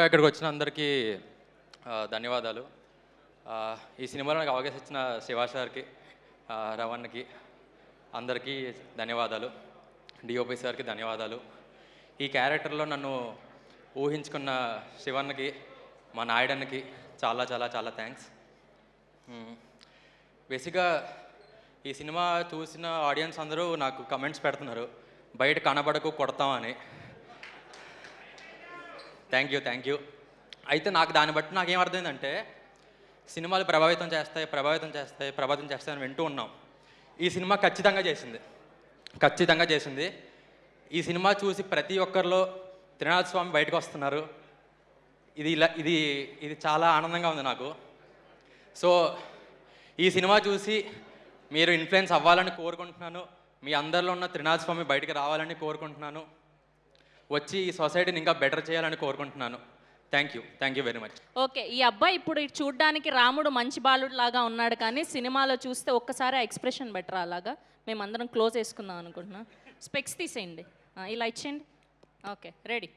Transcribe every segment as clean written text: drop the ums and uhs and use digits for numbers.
ఇక్కడికి వచ్చిన అందరికీ ధన్యవాదాలు. ఈ సినిమాలో నాకు అవకాశం ఇచ్చిన శివ సార్కి, రవణ్కి అందరికీ ధన్యవాదాలు. డిఓపి సార్కి ధన్యవాదాలు. ఈ క్యారెక్టర్లో నన్ను ఊహించుకున్న శివన్నకి, మా నాయుడన్నకి చాలా చాలా చాలా థ్యాంక్స్. బేసిక్గా ఈ సినిమా చూసిన ఆడియన్స్ అందరూ నాకు కమెంట్స్ పెడుతున్నారు, బయట కనబడకు కొడతామని. Thank you. అయితే నాకు దాన్ని బట్టి నాకేమర్థమైందంటే, సినిమాలు ప్రభావితం చేస్తాయని వింటూ ఉన్నాం. ఈ సినిమా ఖచ్చితంగా చేసింది. ఈ సినిమా చూసి ప్రతి ఒక్కరిలో త్రినాథ స్వామి బయటకు వస్తున్నారు. ఇది చాలా ఆనందంగా ఉంది నాకు. సో ఈ సినిమా చూసి మీరు ఇన్ఫ్లుయెన్స్ అవ్వాలని కోరుకుంటున్నాను. మీ అందరిలో ఉన్న త్రినాథ స్వామి బయటకు రావాలని కోరుకుంటున్నాను. వచ్చి ఈ సొసైటీని ఇంకా బెటర్ చేయాలని కోరుకుంటున్నాను. Thank you very much. Okay, ఈ అబ్బాయి ఇప్పుడు చూడ్డానికి రాముడు మంచి బాలుడు లాగా ఉన్నాడు, కానీ సినిమాలో చూస్తే ఒక్కసారి ఎక్స్ప్రెషన్ బెటర్. అలాగా మేమందరం క్లోజ్ చేసుకుందాం అనుకుంటున్నాం. స్పెక్స్ తీసేయండి, ఇలా ఇచ్చేయండి. Okay, ready.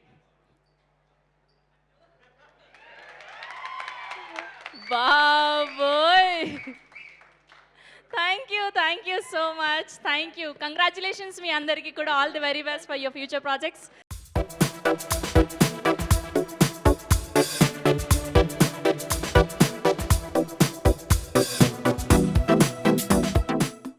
బాబోయ్, thank you so much. Thank you, congratulations మీ అందరికీ కూడా. All the very best for your future projects.